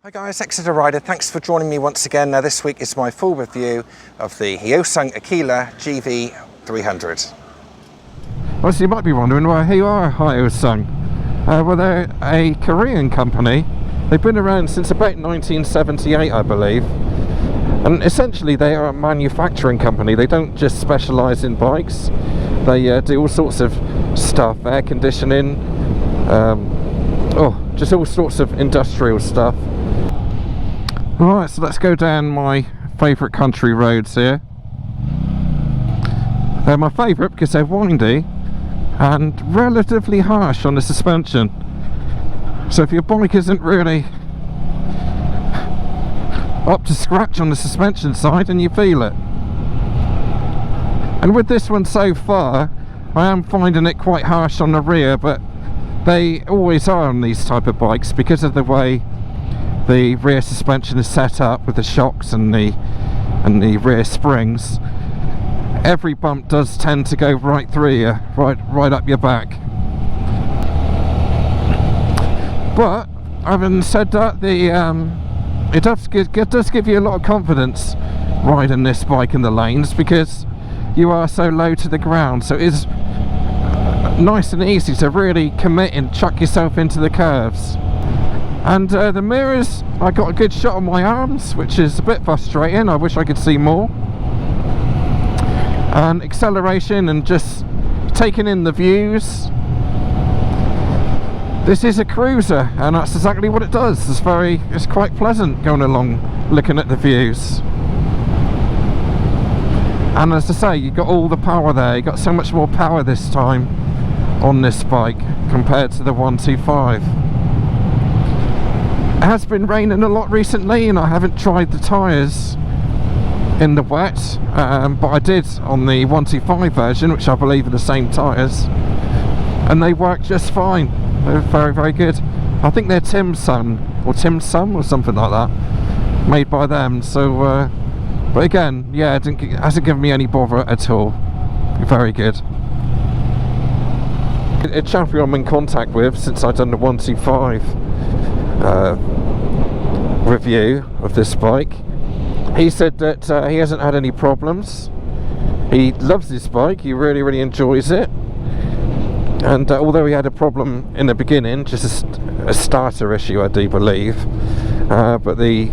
Hi guys, Exeter Rider, thanks for joining me once again. Now this week is my full review of the Hyosung Aquila GV300. Well, so you might be wondering, well, who are Hyosung? Well, they're a Korean company. They've been around since about 1978, I believe. And essentially they are a manufacturing company. They don't just specialise in bikes. They do all sorts of stuff, air conditioning, just all sorts of industrial stuff. Right, so let's go down my favourite country roads here. They're my favourite because they're windy and relatively harsh on the suspension. So if your bike isn't really up to scratch on the suspension side, and you feel it. And with this one so far, I am finding it quite harsh on the rear, but they always are on these type of bikes because of the way the rear suspension is set up with the shocks and the rear springs. Every bump does tend to go right through you, right up your back. But having said that, it does give you a lot of confidence riding this bike in the lanes because you are so low to the ground. So it is nice and easy to really commit and chuck yourself into the curves. And the mirrors, I got a good shot on my arms, which is a bit frustrating. I wish I could see more. And acceleration and just taking in the views. This is a cruiser, and that's exactly what it does. It's quite pleasant going along, looking at the views. And as I say, you've got all the power there. You've got so much more power this time on this bike compared to the 125. It has been raining a lot recently and I haven't tried the tyres in the wet, but I did on the 125 version, which I believe are the same tyres, and they work just fine. They're very, very good. I think they're Timsun or something like that, made by them. So but again, yeah, it hasn't given me any bother at all. Very good. A champion I'm in contact with since I've done the 125 review of this bike, he said that he hasn't had any problems. He loves this bike, he really enjoys it, and although he had a problem in the beginning, just a starter issue I do believe, but the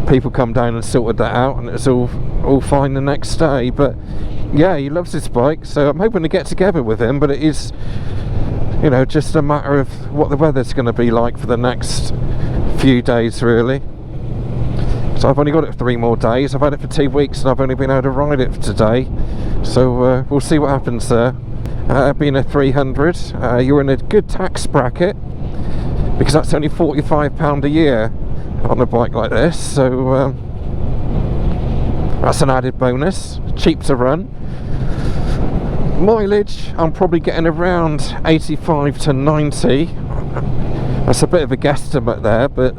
people come down and sorted that out and it was all fine the next day. But yeah, he loves this bike, so I'm hoping to get together with him, but it is, you know, just a matter of what the weather's going to be like for the next few days really. So I've only got it for 3 more days. I've had it for 2 weeks and I've only been able to ride it for today, so we'll see what happens there. Being a 300, you're in a good tax bracket because that's only £45 a year on a bike like this, so that's an added bonus. Cheap to run. Mileage, I'm probably getting around 85 to 90. That's a bit of a guesstimate there, but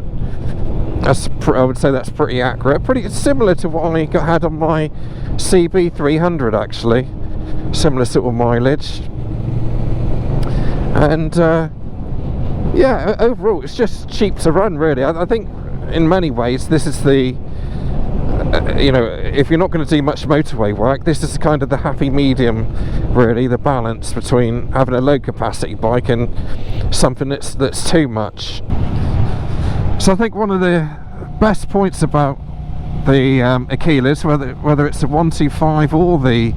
I would say that's pretty accurate. Pretty similar to what I had on my CB300 actually. Similar sort of mileage. And yeah, overall it's just cheap to run really. I think in many ways this is the you know, if you're not going to do much motorway work, this is kind of the happy medium really, the balance between having a low capacity bike and something that's too much. So I think one of the best points about the Aquilas, whether it's the 125 or the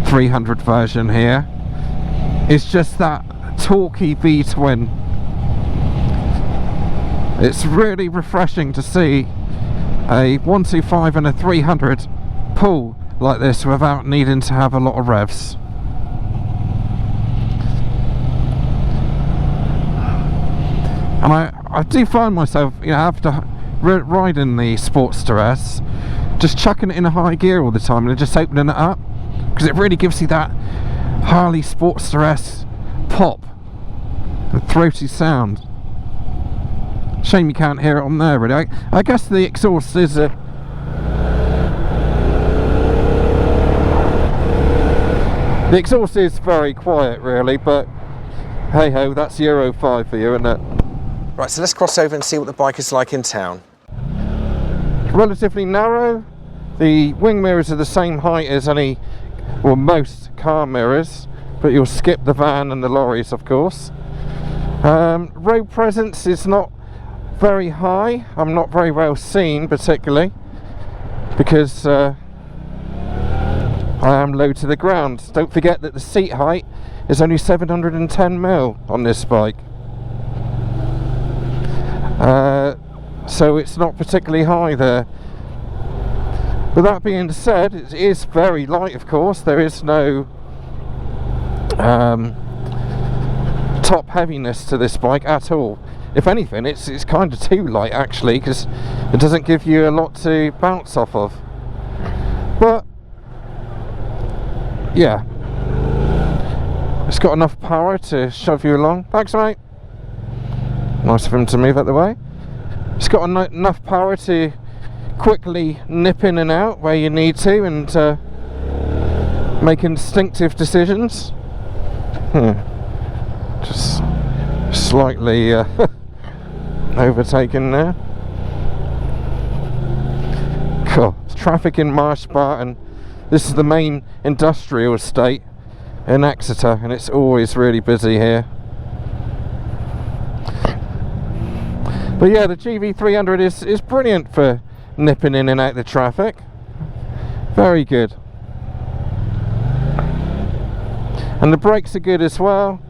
300 version here, is just that torquey V-twin. It's really refreshing to see a 125 and a 300 pull like this without needing to have a lot of revs. And I do find myself, you know, after riding the Sportster S, just chucking it in a high gear all the time and just opening it up, because it really gives you that Harley Sportster S pop, the throaty sound. Shame you can't hear it on there really. I guess the exhaust is the exhaust is very quiet really, but hey ho, that's Euro 5 for you, isn't it? Right, so let's cross over and see what the bike is like in town. Relatively narrow. The wing mirrors are the same height as any, or most car mirrors, but you'll skip the van and the lorries, of course. Road presence is not very high. I'm not very well seen, particularly because I am low to the ground. Don't forget that the seat height is only 710mm on this bike. So it's not particularly high there. But that being said, it is very light, of course. There is no top heaviness to this bike at all. If anything, it's kind of too light actually, because it doesn't give you a lot to bounce off of. But yeah, it's got enough power to shove you along. Thanks, mate. Nice of him to move out the way. It's got enough power to quickly nip in and out where you need to, and make instinctive decisions. Just slightly overtaken there. Cool. Traffic in Marsh Barton. This is the main industrial estate in Exeter, and it's always really busy here. But yeah, the GV300 is brilliant for nipping in and out the traffic. Very good. And the brakes are good as well.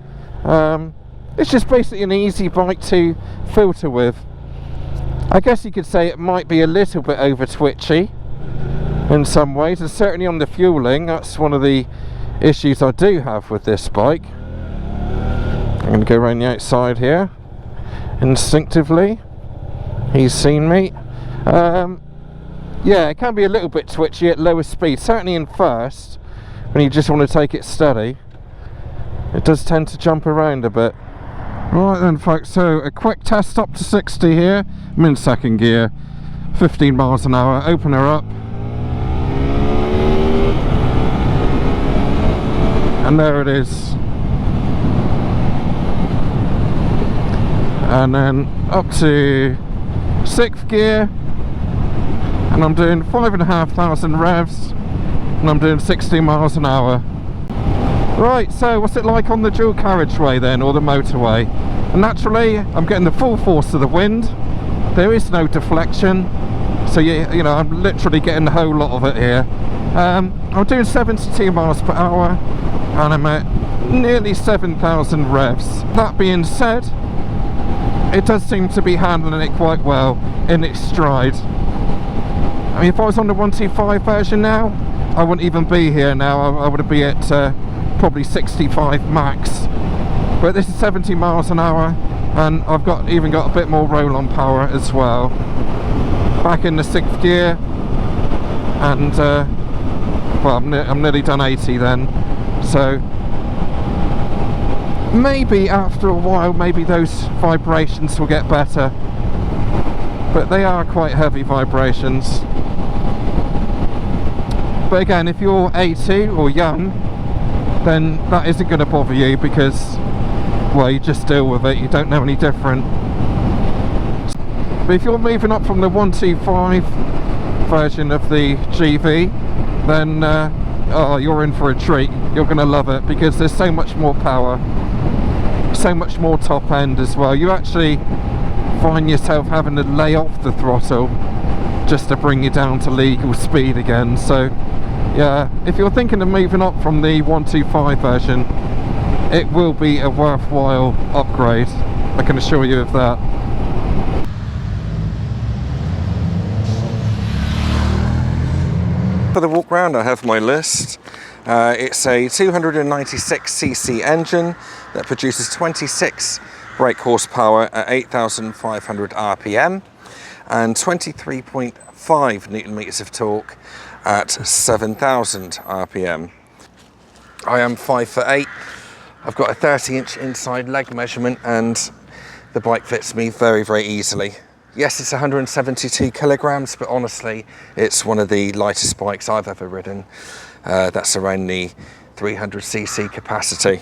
It's just basically an easy bike to filter with. I guess you could say it might be a little bit over twitchy in some ways, and certainly on the fueling. That's one of the issues I do have with this bike. I'm going to go around the outside here instinctively. He's seen me. Yeah, it can be a little bit twitchy at lower speed, certainly in first, when you just want to take it steady. It does tend to jump around a bit. Right then folks, so a quick test up to 60 here. I'm in second gear, 15 miles an hour, open her up. And there it is. And then up to 6th gear, and I'm doing 5,500 revs, and I'm doing 60 miles an hour. Right, so what's it like on the dual carriageway then, or the motorway? And naturally, I'm getting the full force of the wind. There is no deflection, so you know, I'm literally getting the whole lot of it here. I'm doing 72 miles per hour, and I'm at nearly 7,000 revs. That being said, it does seem to be handling it quite well in its stride. I mean, if I was on the 125 version now, I wouldn't even be here now. I would be at probably 65 max. But this is 70 miles an hour, and I've even got a bit more roll-on power as well. Back in the 6th gear, and well, I'm nearly done 80 then. So maybe after a while, maybe those vibrations will get better, but they are quite heavy vibrations. But again, if you're 80 or young, then that isn't going to bother you, because, well, you just deal with it, you don't know any different. But if you're moving up from the 125 version of the GV, then oh, you're in for a treat. You're going to love it, because there's so much more power, so much more top end as well. You actually find yourself having to lay off the throttle just to bring you down to legal speed again. So yeah, if you're thinking of moving up from the 125 version, it will be a worthwhile upgrade, I can assure you of that. For the walk round, I have my list. It's a 296cc engine that produces 26 brake horsepower at 8,500 RPM and 23.5 Newton meters of torque at 7,000 RPM. I am 5'8". I've got a 30-inch inside leg measurement, and the bike fits me very, very easily. Yes, it's 172 kilograms, but honestly, it's one of the lightest bikes I've ever ridden. That's around the 300cc capacity.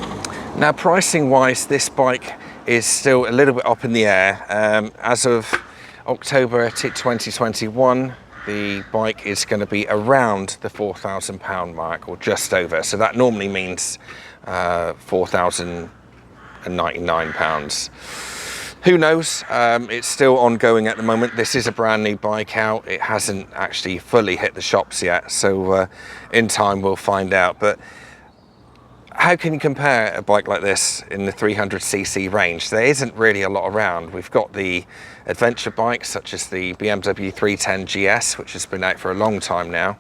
Now, pricing wise, this bike is still a little bit up in the air. As of October 2021, the bike is going to be around the £4,000 mark, or just over. So that normally means £4,099. Who knows? It's still ongoing at the moment. This is a brand new bike out. It hasn't actually fully hit the shops yet. So in time we'll find out. But how can you compare a bike like this in the 300cc range? There isn't really a lot around. We've got the adventure bikes such as the BMW 310 GS, which has been out for a long time now.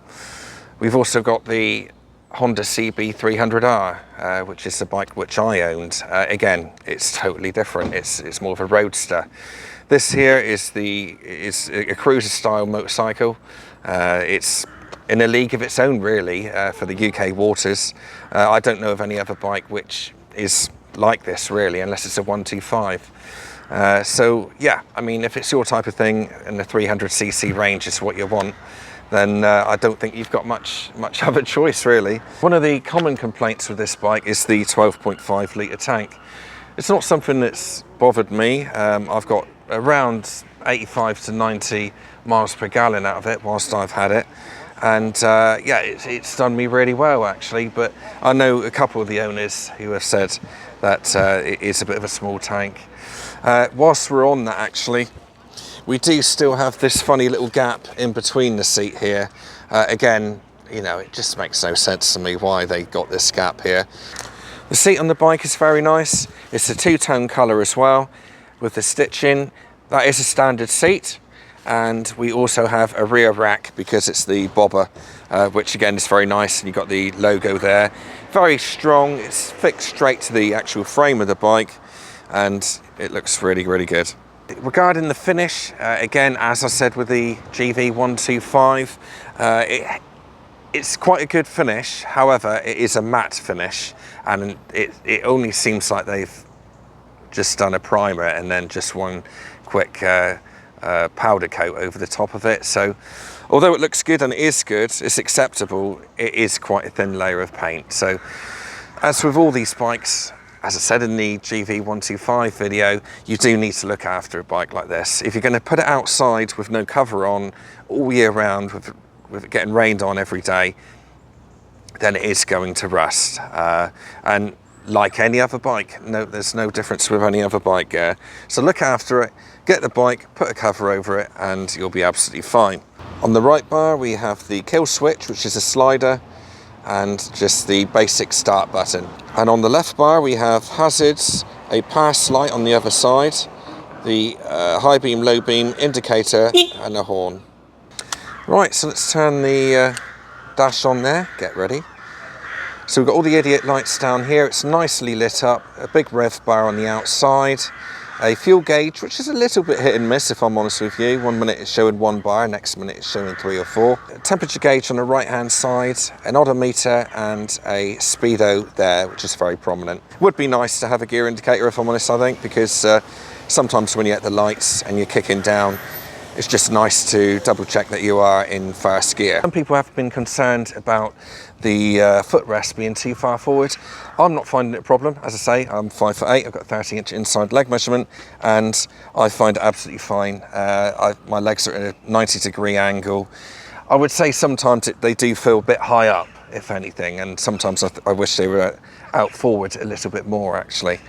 We've also got the Honda CB300R, which is the bike which I owned. Again, it's totally different. It's more of a roadster. This here is a cruiser style motorcycle. It's in a league of its own, really, for the UK waters. I don't know of any other bike which is like this, really, unless it's a 125. So yeah, I mean, if it's your type of thing and the 300cc range is what you want, then I don't think you've got much other choice, really. One of the common complaints with this bike is the 12.5 litre tank. It's not something that's bothered me. I've got around 85 to 90 miles per gallon out of it whilst I've had it. And yeah, it's done me really well, actually. But I know a couple of the owners who have said that it is a bit of a small tank. Whilst we're on that, actually, we do still have this funny little gap in between the seat here. Again, you know, it just makes no sense to me why they got this gap here. The seat on the bike is very nice. It's a two-tone colour as well, with the stitching. That is a standard seat. And we also have a rear rack because it's the Bobber, which again is very nice, and you've got the logo there. Very strong. It's fixed straight to the actual frame of the bike, and it looks really, really good. Regarding the finish, again, as I said with the GV125, it's quite a good finish. However, it is a matte finish, and it only seems like they've just done a primer and then just one quick powder coat over the top of it. So although it looks good and it is good, it's acceptable, it is quite a thin layer of paint. So as with all these bikes, as I said in the GV125 video, you do need to look after a bike like this. If you're going to put it outside with no cover on all year round, with it getting rained on every day, then it is going to rust. And like any other bike, there's no difference with any other bike. So look after it, get the bike, put a cover over it, and you'll be absolutely fine. On the right bar, we have the kill switch, which is a slider, and just the basic start button. And on the left bar, we have hazards, a pass light on the other side, the high beam, low beam indicator, and a horn. Right, so let's turn the dash on there, get ready. So we've got all the idiot lights down here. It's nicely lit up, a big rev bar on the outside, a fuel gauge, which is a little bit hit and miss, if I'm honest with you. 1 minute it's showing 1 bar, next minute it's showing 3 or 4. A temperature gauge on the right hand side, an odometer, and a speedo there, which is very prominent. Would be nice to have a gear indicator, if I'm honest, I think, because sometimes when you're at the lights and you're kicking down, it's just nice to double check that you are in first gear. Some people have been concerned about the footrest being too far forward. I'm not finding it a problem. As I say, I'm 5'8", I've got a 30-inch inside leg measurement, and I find it absolutely fine. My legs are at a 90-degree angle. I would say sometimes they do feel a bit high up, if anything, and sometimes I wish they were out forward a little bit more, actually.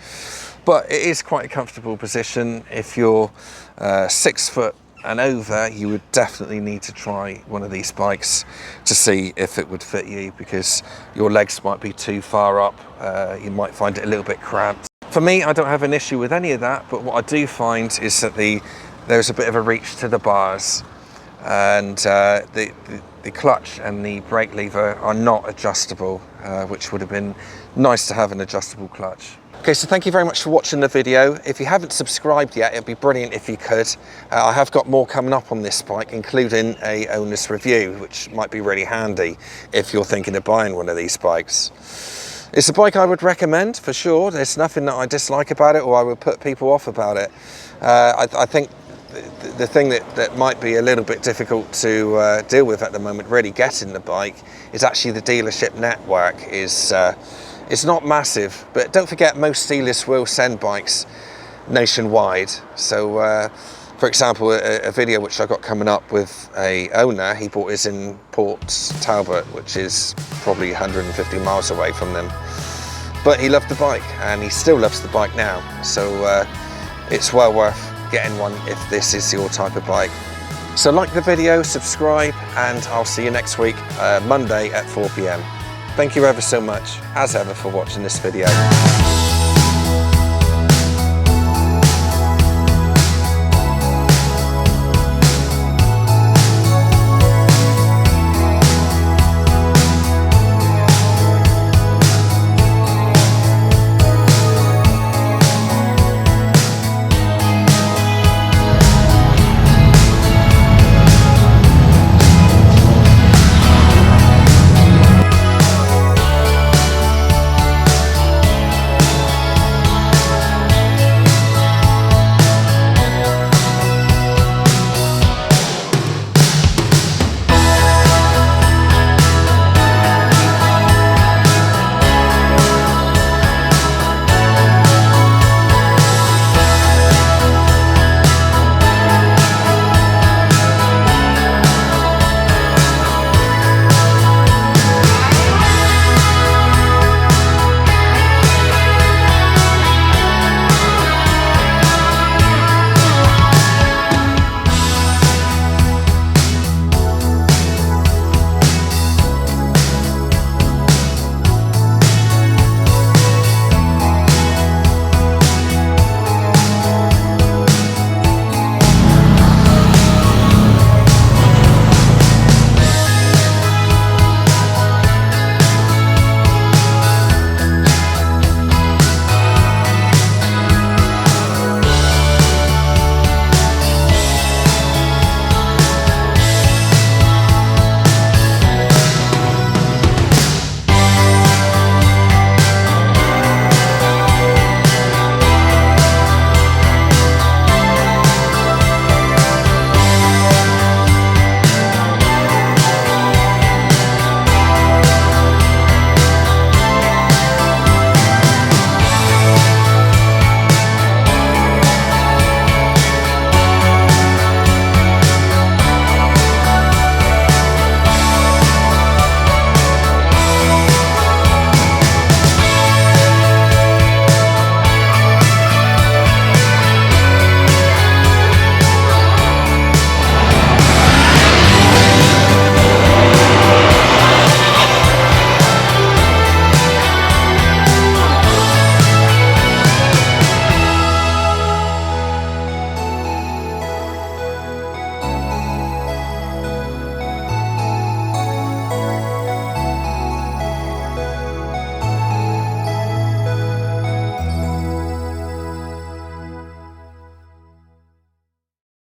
But it is quite a comfortable position. If you're 6 foot and over, you would definitely need to try one of these bikes to see if it would fit you, because your legs might be too far up. You might find it a little bit cramped. For me, I don't have an issue with any of that, but what I do find is that there's a bit of a reach to the bars, and the clutch and the brake lever are not adjustable, which would have been nice to have an adjustable clutch. Okay, so thank you very much for watching the video. If you haven't subscribed yet, it'd be brilliant if you could. I have got more coming up on this bike, including a owner's review, which might be really handy if you're thinking of buying one of these bikes. It's a bike I would recommend, for sure. There's nothing that I dislike about it or I would put people off about it. I think the thing that might be a little bit difficult to deal with at the moment, really getting the bike, is actually the dealership network is... it's not massive, but don't forget most dealers will send bikes nationwide. So for example, a video which I got coming up with a owner, he bought his in Port Talbot, which is probably 150 miles away from them. But he loved the bike, and he still loves the bike now. So it's well worth getting one if this is your type of bike. So like the video, subscribe, and I'll see you next week, Monday at 4 p.m. Thank you ever so much, as ever, for watching this video.